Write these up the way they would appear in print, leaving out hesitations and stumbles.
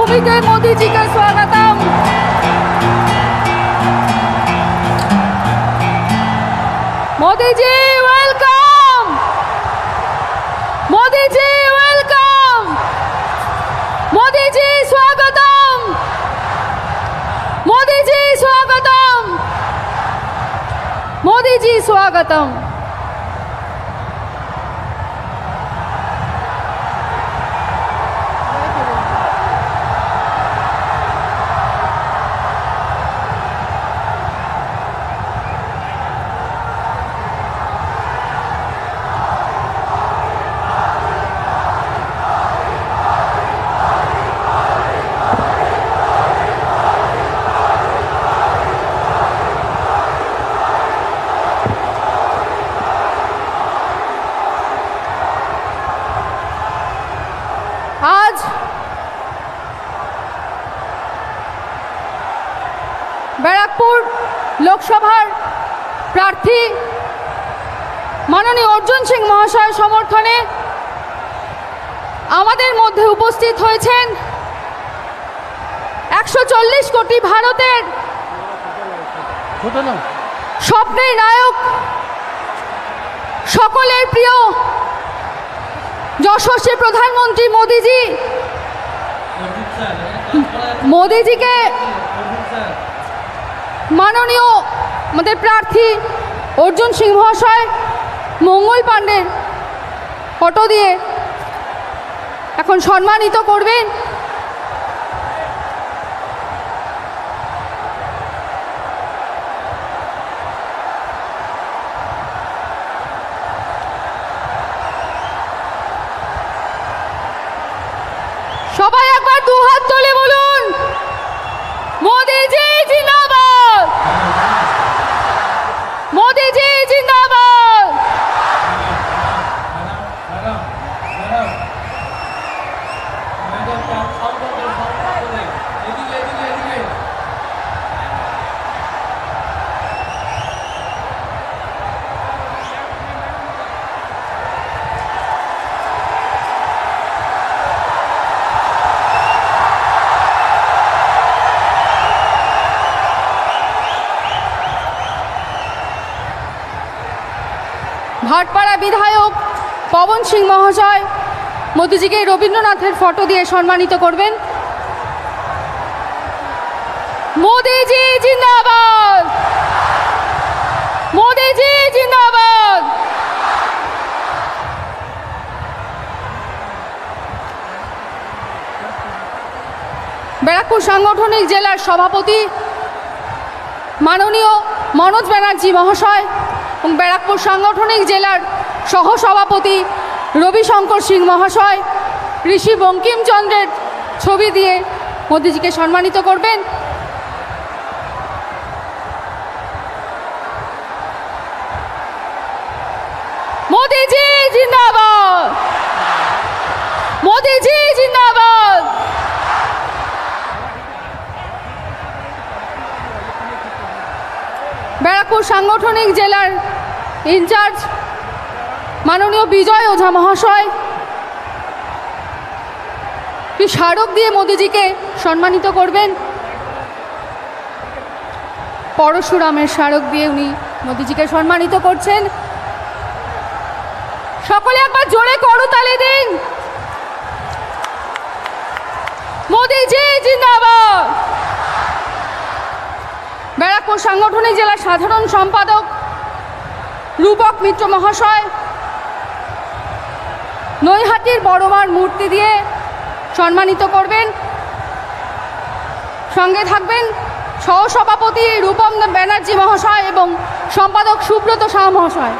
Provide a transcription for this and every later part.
भूमि के मोदी जी का स्वागतम। मोदी जी वेलकम, मोदी जी वेलकम, मोदी जी स्वागतम, मोदी जी स्वागतम, मोदी जी स्वागतम। आज ব্যারাকপুর লোকসভার প্রার্থী মাননীয় অর্জুন সিং মহাশয় সমর্থনে আমাদের মধ্যে উপস্থিত হয়েছেন 140 কোটি ভারতের স্বপ্নের নায়ক, সকলের প্রিয় যশস্বী প্রধানমন্ত্রী মোদিজি। মোদিজিকে মাননীয় আমাদের প্রার্থী অর্জুন সিং মহাশয় মঙ্গল পাণ্ডের ফটো দিয়ে এখন সম্মানিত করবেন। সবাই একবার দু হাত তুলে বলুন মোদিজি জিন্দাবাদ, মোদিজি জিন্দাবাদ। ভাটপাড়া বিধায়ক পবন সিং মহাশয় মোদিজিকে রবীন্দ্রনাথের ফটো দিয়ে সম্মানিত করবেন। মোদিজি জিন্দাবাদ, মোদিজি জিন্দাবাদ। ব্যারাকপুর সাংগঠনিক জেলার সভাপতি মাননীয় মনোজ ব্যানার্জি মহাশয় এবং ব্যারাকপুর সাংগঠনিক জেলার সহসভাপতি রবিশঙ্কর সিং মহাশয় ঋষি বঙ্কিমচন্দ্রের ছবি দিয়ে মোদিজিকে সম্মানিত করবেন। মোদিজি জিন্দাবাদ, মোদিজি জিন্দাবাদ। ব্যারাকপুর সাংগঠনিক জেলার ইনচার্জ মাননীয় বিজয় ওঝা মহাশয় স্মারক দিয়ে মোদিজিকে সম্মানিত করবেন। পরশুরামের স্মারক দিয়ে উনি মোদিজিকে সম্মানিত করছেন। সকলে একবার জোরে করতালি দিন। মোদিজি জিন্দাবাদ। ব্যারাকপুর সাংগঠনিক জেলার সাধারণ সম্পাদক রূপক মিত্র মহাশয় নৈহাটির বড়মার মূর্তি দিয়ে সম্মানিত করবেন। সঙ্গে থাকবেন সহসভাপতি রূপম ব্যানার্জি মহাশয় এবং সম্পাদক সুব্রত শাহ মহাশয়।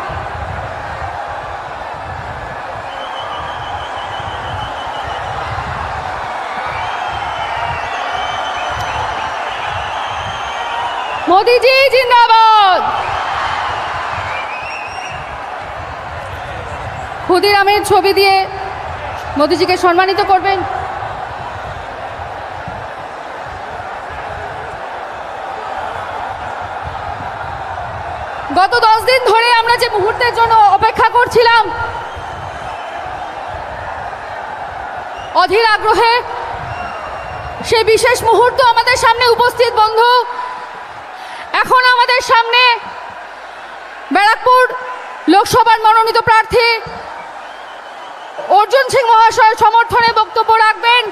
মোদিজি জিন্দাবাদ। ক্ষুদিরামের ছবি দিয়ে মোদিজিকে সম্মানিত করবেন। গত 10 দিন ধরে আমরা যে মুহূর্তের জন্য অপেক্ষা করছিলাম, অধীর আগ্রহে সেই বিশেষ মুহূর্ত আমাদের সামনে উপস্থিত বন্ধু। এখন আমাদের সামনে ব্যারাকপুর লোকসভার মনোনীত প্রার্থী অর্জুন সিং মহাশয়ের সমর্থনে বক্তব্য রাখবেন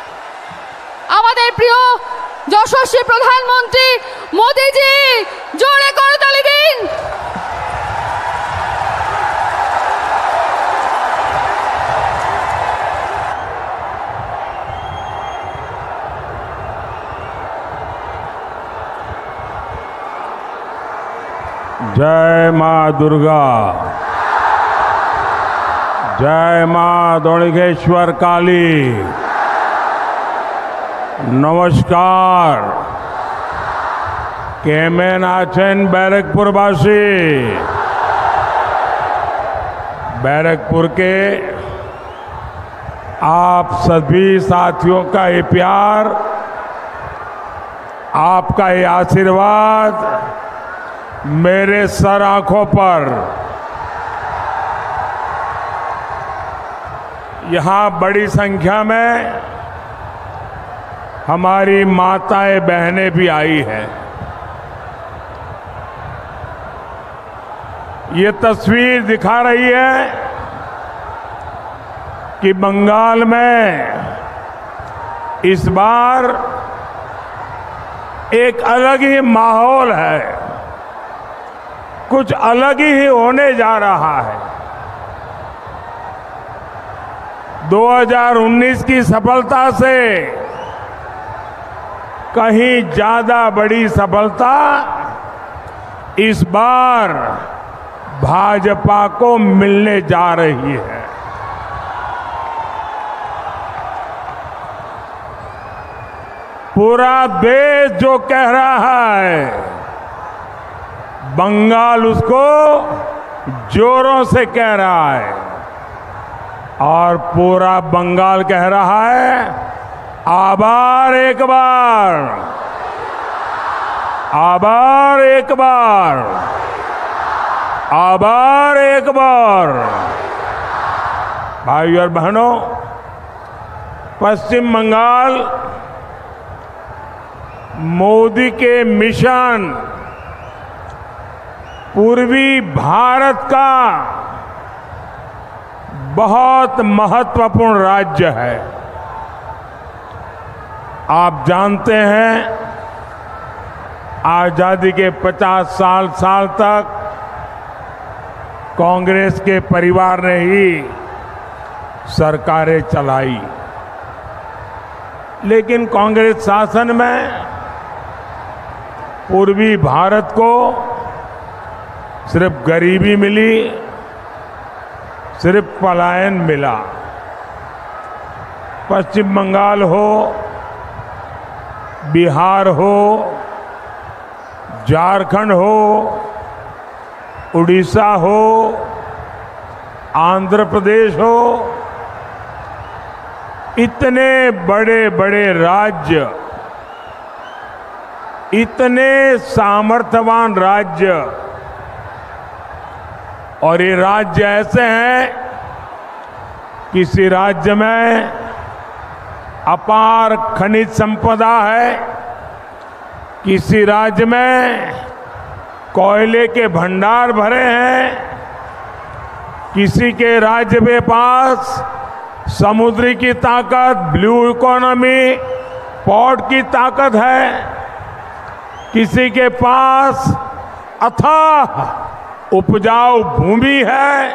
আমাদের প্রিয় যশস্বী প্রধানমন্ত্রী মোদিজি। জোরে করতালি দিন। जय मां दुर्गा, जय मां दौड़गेश्वर काली। नमस्कार। केमेन आछेन बैरकपुरवासी। बैरकपुर के आप सभी साथियों का ये प्यार, आपका ये आशीर्वाद मेरे सर आंखों पर। यहाँ बड़ी संख्या में हमारी माताएं बहनें भी आई हैं। ये तस्वीर दिखा रही है कि बंगाल में इस बार एक अलग ही माहौल है, कुछ अलग ही होने जा रहा है। 2019 की सफलता से कहीं ज्यादा बड़ी सफलता इस बार भाजपा को मिलने जा रही है। पूरा देश जो कह रहा है, बंगाल उसको जोरों से कह रहा है और पूरा बंगाल कह रहा है आभार एक बार, आभार एक बार, आभार एक बार। भाइयों और बहनों, पश्चिम बंगाल मोदी के मिशन पूर्वी भारत का बहुत महत्वपूर्ण राज्य है। आप जानते हैं, आजादी के 50 साल तक कांग्रेस के परिवार ने ही सरकारें चलाई, लेकिन कांग्रेस शासन में पूर्वी भारत को सिर्फ गरीबी मिली, सिर्फ पलायन मिला। पश्चिम बंगाल हो, बिहार हो, झारखंड हो, उड़ीसा हो, आंध्र प्रदेश हो, इतने बड़े बड़े राज्य, इतने सामर्थ्यवान राज्य, और ये राज्य ऐसे हैं, किसी राज्य में अपार खनिज संपदा है, किसी राज्य में कोयले के भंडार भरे हैं, किसी के राज्य के पास समुद्री की ताकत, ब्लू इकोनॉमी, पोर्ट की ताकत है, किसी के पास अथाह उपजाऊ भूमि है,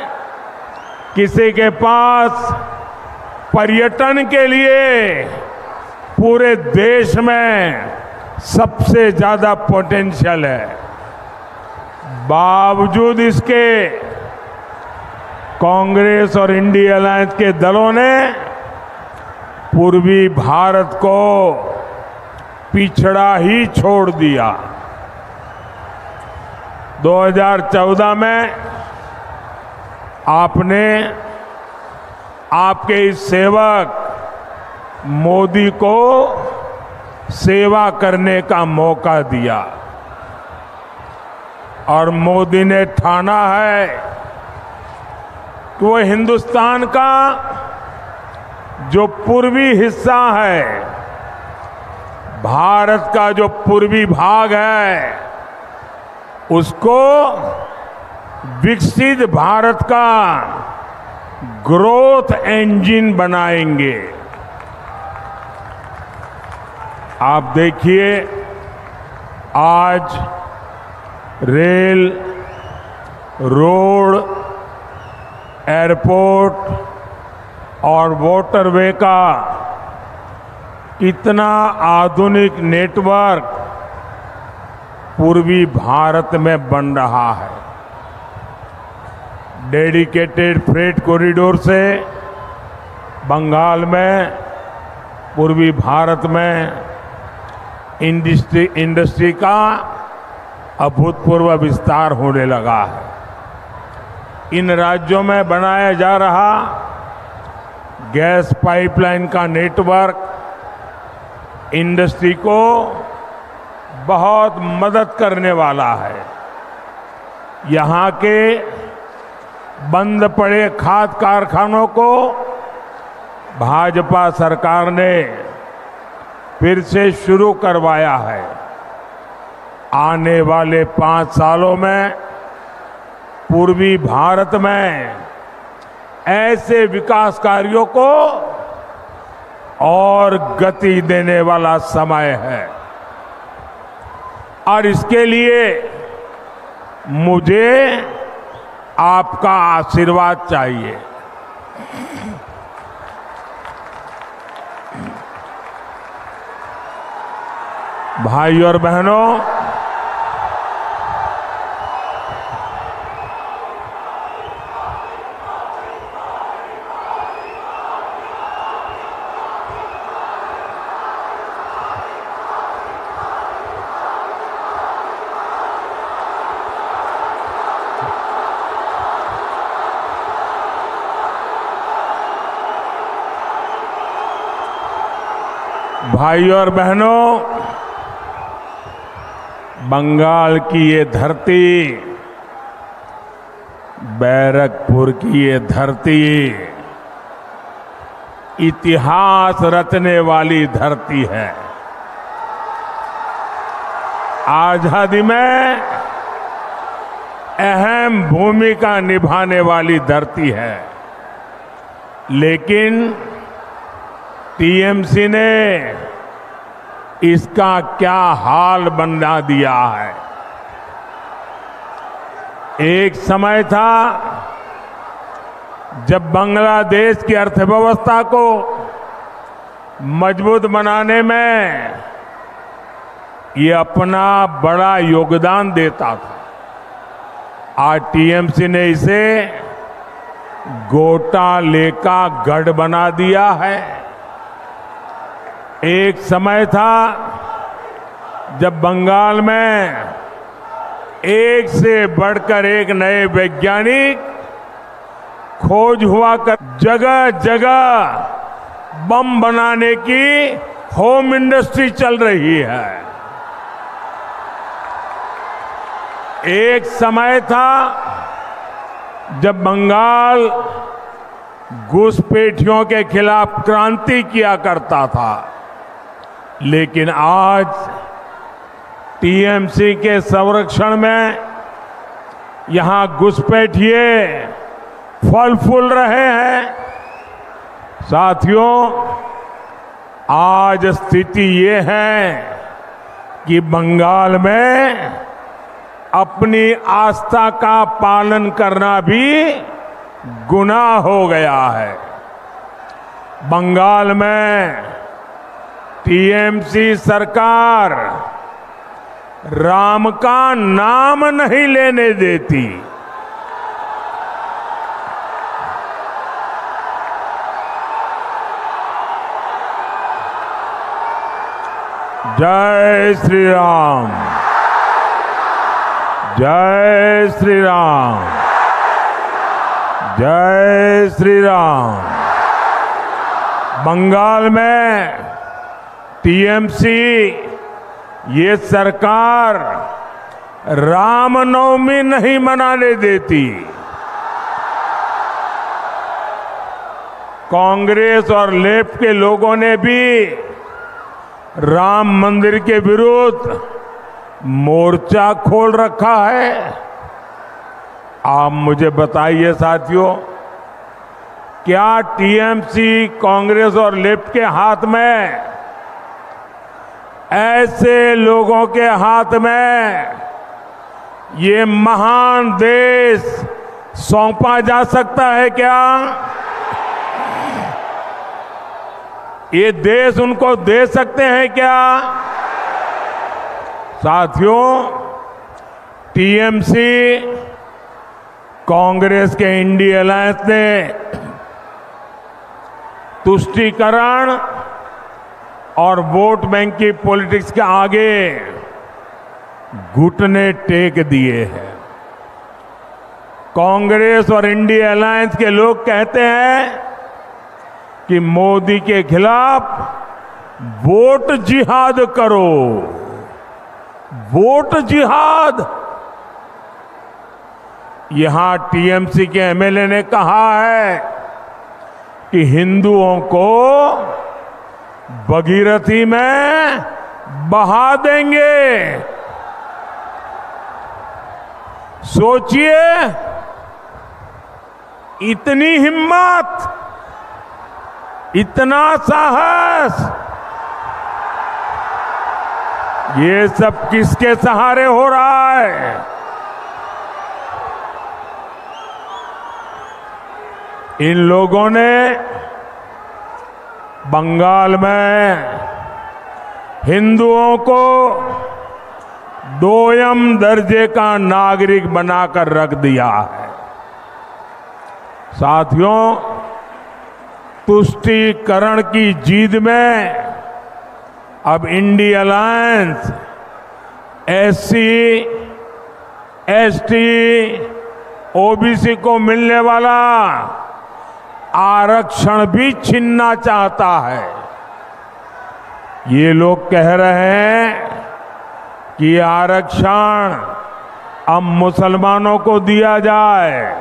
किसी के पास पर्यटन के लिए पूरे देश में सबसे ज्यादा पोटेंशियल है। बावजूद इसके कांग्रेस और इंडिया अलायंस के दलों ने पूर्वी भारत को पिछड़ा ही छोड़ दिया। 2014 में आपने आपके इस सेवक मोदी को सेवा करने का मौका दिया और मोदी ने ठाना है कि वो हिंदुस्तान का जो पूर्वी हिस्सा है, भारत का जो पूर्वी भाग है उसको विकसित भारत का ग्रोथ इंजन बनाएंगे। आप देखिए, आज रेल, रोड, एयरपोर्ट और वाटरवे का कितना आधुनिक नेटवर्क पूर्वी भारत में बन रहा है। डेडिकेटेड फ्रेट कॉरिडोर से बंगाल में, पूर्वी भारत में इंडस्ट्री का अभूतपूर्व विस्तार होने लगा है। इन राज्यों में बनाया जा रहा गैस पाइपलाइन का नेटवर्क इंडस्ट्री को बहुत मदद करने वाला है। यहाँ के बंद पड़े खाद कारखानों को भाजपा सरकार ने फिर से शुरू करवाया है। आने वाले 5 सालों में पूर्वी भारत में ऐसे विकास कार्यों को और गति देने वाला समय है और इसके लिए मुझे आपका आशीर्वाद चाहिए। भाई और बहनों, बंगाल की ये धरती, बैरकपुर की ये धरती इतिहास रचने वाली धरती है। आजादी में अहम भूमिका निभाने वाली धरती है, लेकिन टीएमसी ने इसका क्या हाल बना दिया है। एक समय था जब बांग्लादेश की अर्थव्यवस्था को मजबूत बनाने में ये अपना बड़ा योगदान देता था। आज टीएमसी ने इसे घोटाले का गढ़ बना दिया है। एक समय था जब बंगाल में एक से बढ़कर एक नए वैज्ञानिक खोज हुआ कर जगह जगह बम बनाने की होम इंडस्ट्री चल रही है। एक समय था जब बंगाल घुसपैठियों के खिलाफ क्रांति किया करता था, लेकिन आज टीएमसी के संरक्षण में यहां घुसपैठिए फल फूल रहे हैं। साथियों, आज स्थिति ये है कि बंगाल में अपनी आस्था का पालन करना भी गुनाह हो गया है। बंगाल में टीएमसी सरकार राम का नाम नहीं लेने देती। जय श्री राम, जय श्री राम, जय श्री राम। बंगाल में टीएमसी ये सरकार रामनवमी नहीं मनाने देती। कांग्रेस और लेफ्ट के लोगों ने भी राम मंदिर के विरुद्ध मोर्चा खोल रखा है। आप मुझे बताइए साथियों, क्या टीएमसी, कांग्रेस और लेफ्ट के हाथ में, ऐसे लोगों के हाथ में ये महान देश सौंपा जा सकता है क्या? ये देश उनको दे सकते हैं क्या? साथियों, टीएमसी, कांग्रेस के इंडिया अलायंस ने तुष्टीकरण और वोट बैंक की पॉलिटिक्स के आगे घुटने टेक दिए हैं। कांग्रेस और इंडिया अलायंस के लोग कहते हैं कि मोदी के खिलाफ वोट जिहाद करो, वोट जिहाद। यहां टीएमसी के एमएलए ने कहा है कि हिंदुओं को भगीरथी में बहा देंगे। सोचिए, इतनी हिम्मत, इतना साहस, ये सब किसके सहारे हो रहा है? इन लोगों ने बंगाल में हिंदुओं को दोयम दर्जे का नागरिक बनाकर रख दिया है। साथियों, तुष्टीकरण की जीत में अब India alliance SC, ST, OBC को मिलने वाला आरक्षण भी छीनना चाहता है। ये लोग कह रहे हैं कि आरक्षण अब मुसलमानों को दिया जाए,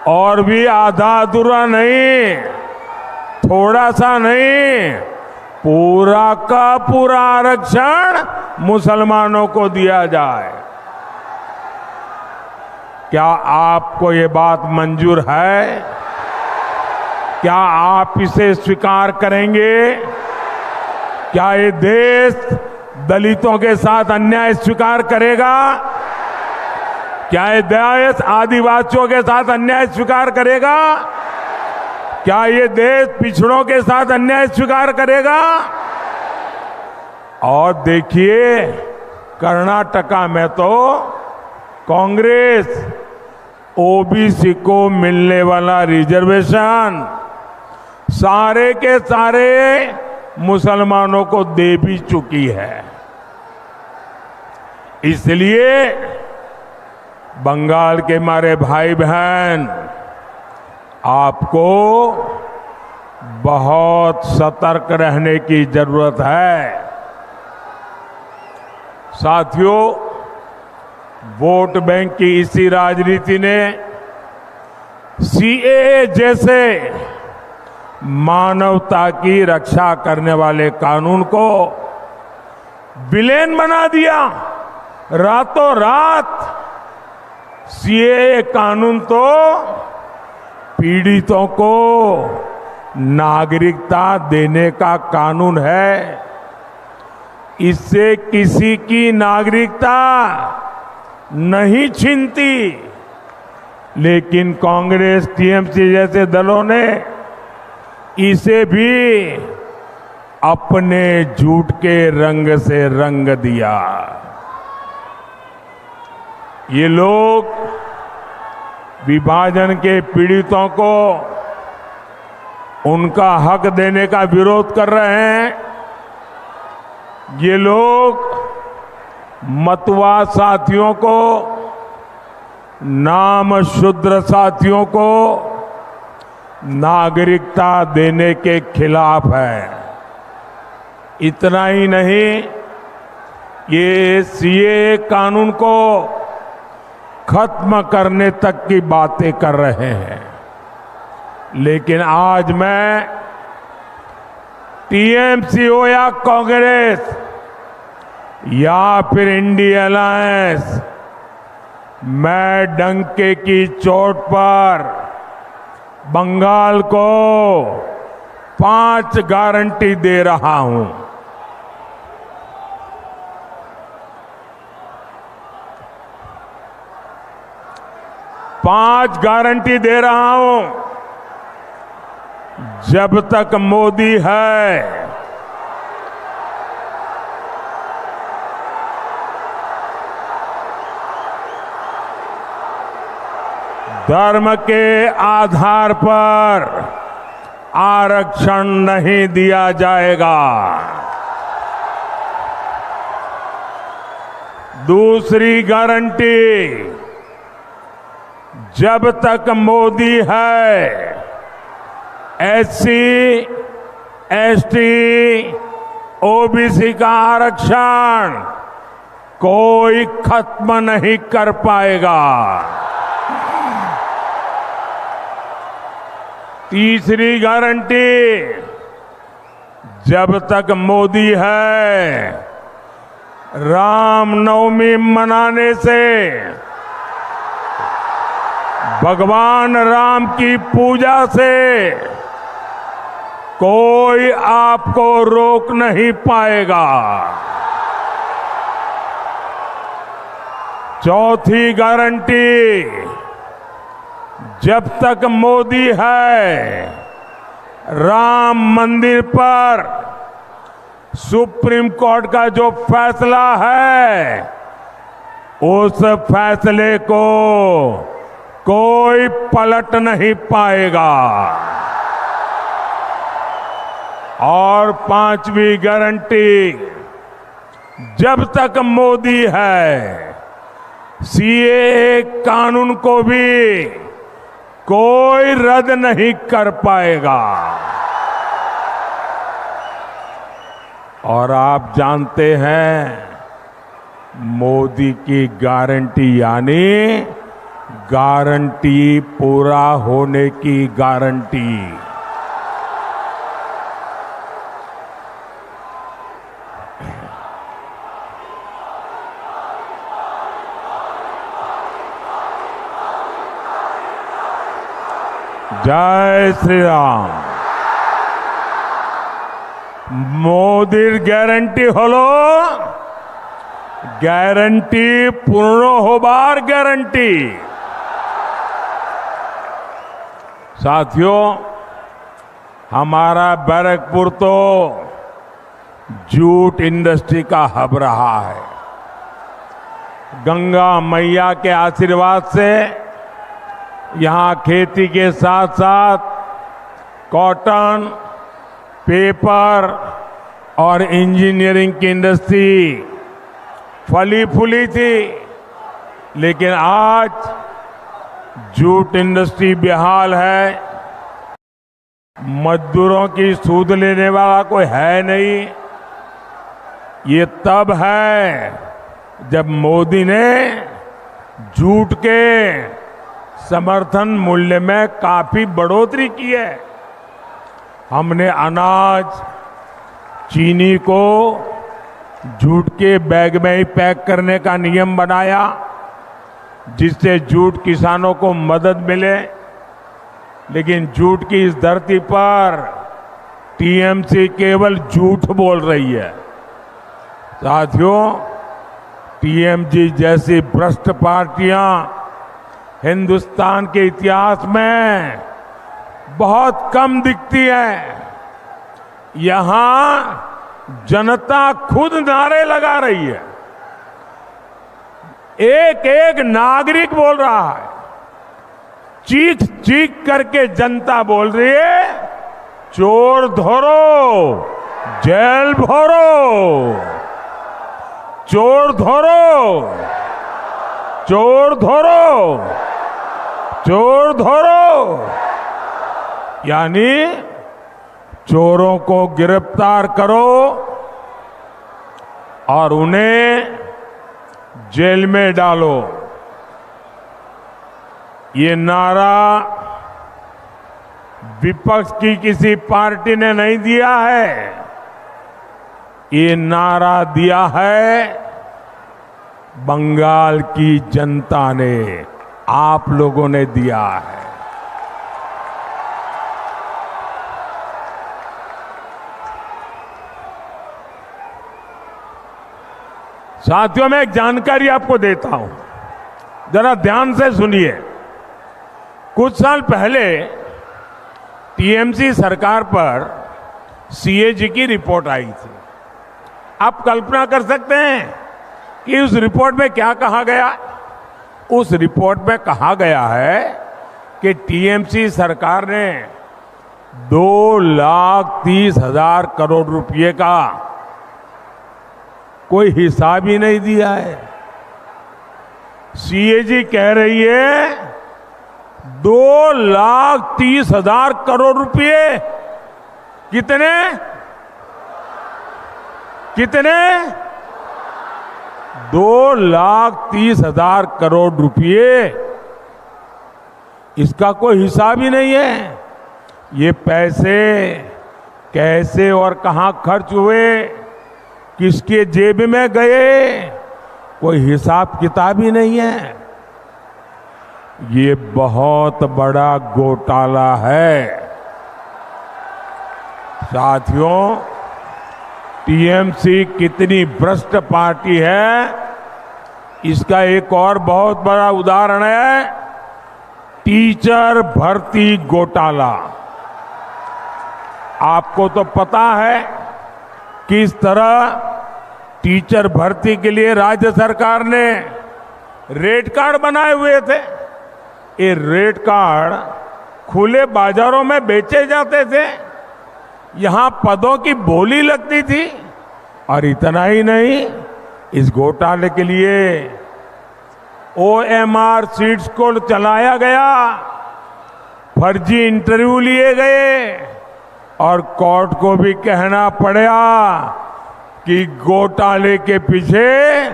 और भी आधा अधूरा नहीं, थोड़ा सा नहीं, पूरा का पूरा आरक्षण मुसलमानों को दिया जाए। क्या आपको ये बात मंजूर है? क्या आप इसे स्वीकार करेंगे? क्या ये देश दलितों के साथ अन्याय स्वीकार करेगा? क्या ये देश आदिवासियों के साथ अन्याय स्वीकार करेगा? क्या ये देश पिछड़ों के साथ अन्याय स्वीकार करेगा? और देखिए, कर्नाटका में तो कांग्रेस ओबीसी को मिलने वाला रिजर्वेशन सारे के सारे मुसलमानों को दे भी चुकी है। इसलिए बंगाल के हमारे भाई बहन, आपको बहुत सतर्क रहने की जरूरत है। साथियों, वोट बैंक की इसी राजनीति ने सीएए जैसे मानवता की रक्षा करने वाले कानून को विलेन बना दिया। रातों रात सीएए कानून तो पीड़ितों को नागरिकता देने का कानून है। इससे किसी की नागरिकता नहीं छीनती, लेकिन कांग्रेस, टीएमसी जैसे दलों ने इसे भी अपने झूठ के रंग से रंग दिया। ये लोग विभाजन के पीड़ितों को उनका हक देने का विरोध कर रहे हैं। ये लोग मतवा साथियों को, नाम शूद्र साथियों को नागरिकता देने के खिलाफ है। इतना ही नहीं, ये सीएए कानून को खत्म करने तक की बातें कर रहे हैं। लेकिन आज मैं टीएमसी हो या कांग्रेस या फिर इंडिया अलायंस, मैं डंके की चोट पर बंगाल को 5 गारंटी दे रहा हूं। पांच गारंटी दे रहा हूं। जब तक मोदी है, धर्म के आधार पर आरक्षण नहीं दिया जाएगा। दूसरी गारंटी, जब तक मोदी है, एससी, एसटी, ओबीसी का आरक्षण कोई खत्म नहीं कर पाएगा। तीसरी गारंटी, जब तक मोदी है, रामनवमी मनाने से, भगवान राम की पूजा से कोई आपको रोक नहीं पाएगा। चौथी गारंटी, जब तक मोदी है, राम मंदिर पर सुप्रीम कोर्ट का जो फैसला है, उस फैसले को कोई पलट नहीं पाएगा। और पांचवी गारंटी, जब तक मोदी है, सीएए कानून को भी कोई रद्द नहीं कर पाएगा। और आप जानते हैं, मोदी की गारंटी यानी गारंटी पूरा होने की गारंटी। जय श्री राम। मोदीर ग्यारंटी हलो ग्यारंटी पूर्ण होबार ग्यारंटी। साथियों, हमारा बैरकपुर तो जूट इंडस्ट्री का हब रहा है। गंगा मैया के आशीर्वाद से यहाँ खेती के साथ साथ कॉटन, पेपर और इंजीनियरिंग की इंडस्ट्री फली फूली थी, लेकिन आज जूट इंडस्ट्री बेहाल है। मजदूरों की सूद लेने वाला कोई है नहीं। ये तब है जब मोदी ने जूट के समर्थन मूल्य में काफी बढ़ोतरी की है। हमने अनाज, चीनी को जूट के बैग में ही पैक करने का नियम बनाया, जिससे जूट किसानों को मदद मिले। लेकिन जूट की इस धरती पर टीएमसी केवल झूठ बोल रही है। साथियों, टीएमसी जैसी भ्रष्ट पार्टियां हिंदुस्तान के इतिहास में बहुत कम दिखती है। यहां जनता खुद नारे लगा रही है। एक एक नागरिक बोल रहा है, चीख चीख करके जनता बोल रही है, चोर धरो, जेल भरो, चोर धरो, चोर धरो, चोर धरो। यानी चोरों को गिरफ्तार करो और उन्हें जेल में डालो। ये नारा विपक्ष की किसी पार्टी ने नहीं दिया है, ये नारा दिया है बंगाल की जनता ने, आप लोगों ने दिया है। साथियों, मैं एक जानकारी आपको देता हूं, जरा ध्यान से सुनिए। कुछ साल पहले टीएमसी सरकार पर सीएजी की रिपोर्ट आई थी। आप कल्पना कर सकते हैं कि उस रिपोर्ट में क्या कहा गया? उस रिपोर्ट में कहा गया है कि टीएमसी सरकार ने 2,30,000 करोड़ रुपए का कोई हिसाब ही नहीं दिया है। सीएजी कह रही है 2,30,000 करोड़ रुपए। कितने कितने 2,30,000 करोड़ रुपए। इसका कोई हिसाब ही नहीं है। ये पैसे कैसे और कहां खर्च हुए, किसके जेब में गए, कोई हिसाब किताब ही नहीं है। ये बहुत बड़ा घोटाला है। साथियों, टीएमसी कितनी भ्रष्ट पार्टी है, इसका एक और बहुत बड़ा उदाहरण है टीचर भर्ती घोटाला। आपको तो पता है किस तरह टीचर भर्ती के लिए राज्य सरकार ने रेट कार्ड बनाए हुए थे। ये रेट कार्ड खुले बाजारों में बेचे जाते थे, यहां पदों की बोली लगती थी। और इतना ही नहीं, इस घोटाले के लिए ओएमआर सीट्स को चलाया गया, फर्जी इंटरव्यू लिए गए और कोर्ट को भी कहना पड़ा कि घोटाले के पीछे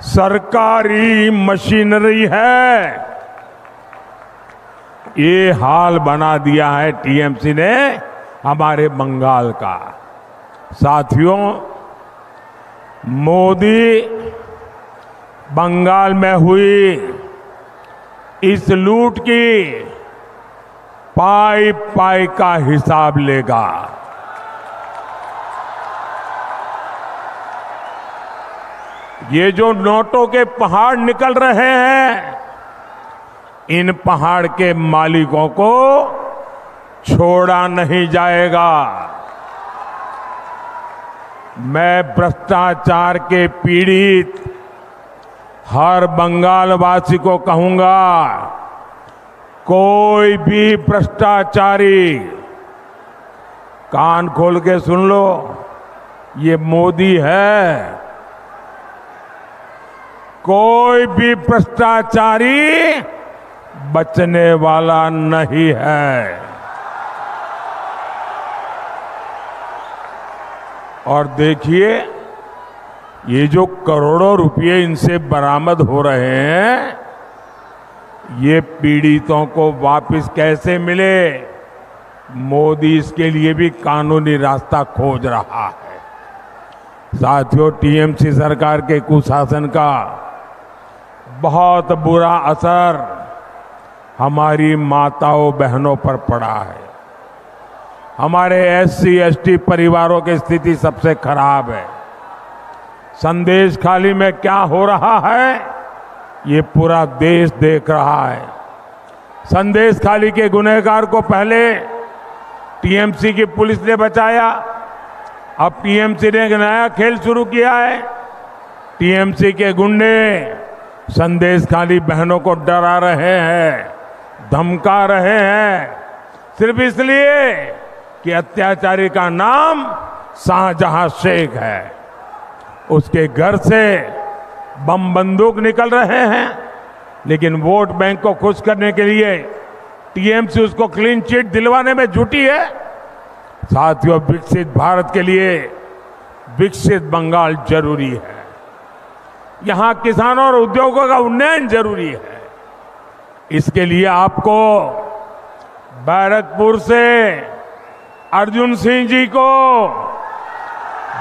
सरकारी मशीनरी है। ये हाल बना दिया है टीएमसी ने हमारे बंगाल का। साथियों, मोदी बंगाल में हुई इस लूट की पाई पाई का हिसाब लेगा। ये जो नोटों के पहाड़ निकल रहे हैं, इन पहाड़ के मालिकों को छोड़ा नहीं जाएगा। मैं भ्रष्टाचार के पीड़ित हर बंगालवासी को कहूंगा, कोई भी भ्रष्टाचारी, कान खोल के सुन लो, ये मोदी है। कोई भी भ्रष्टाचारी बचने वाला नहीं है। और देखिए, ये जो करोड़ों रुपए इनसे बरामद हो रहे हैं, ये पीड़ितों को वापस कैसे मिले, मोदी इसके लिए भी कानूनी रास्ता खोज रहा है। साथियों, टीएमसी सरकार के कुशासन का बहुत बुरा असर हमारी माताओं बहनों पर पड़ा है। हमारे एससी एसटी परिवारों की स्थिति सबसे खराब है। संदेश खाली में क्या हो रहा है, ये पूरा देश देख रहा है। संदेश खाली के गुनहगार को पहले टीएमसी की पुलिस ने बचाया, अब टीएमसी ने एक नया खेल शुरू किया है। टीएमसी के गुंडे संदेश खाली बहनों को डरा रहे हैं, धमका रहे हैं, सिर्फ इसलिए कि अत्याचारी का नाम शाहजहां शेख है। उसके घर से बम बंदूक निकल रहे हैं, लेकिन वोट बैंक को खुश करने के लिए टीएमसी उसको क्लीन चिट दिलवाने में जुटी है। साथियों, विकसित भारत के लिए विकसित बंगाल जरूरी है। यहां किसानों और उद्योगों का उन्नयन जरूरी है। इसके लिए आपको बैरकपुर से अर्जुन सिंह जी को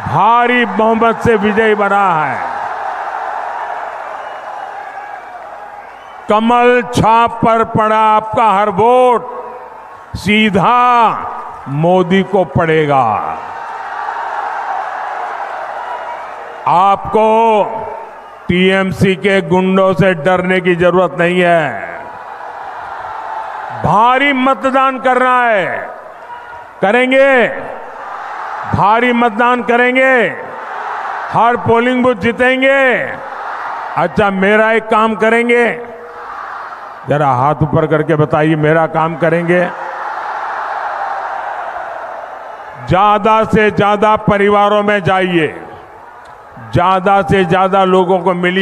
भारी बहुमत से विजयी बना है। कमल छाप पर पड़ा आपका हर वोट सीधा मोदी को पड़ेगा। आपको टीएमसी के गुंडों से डरने की जरूरत नहीं है। भारी मतदान करना है, करेंगे, भारी मतदान करेंगे, हर पोलिंग बूथ जीतेंगे। अच्छा, मेरा एक काम करेंगे, जरा हाथ ऊपर करके बताइए, मेरा काम करेंगे। ज्यादा से ज्यादा परिवारों में जाइए, ज्यादा से ज्यादा लोगों को मिलिए।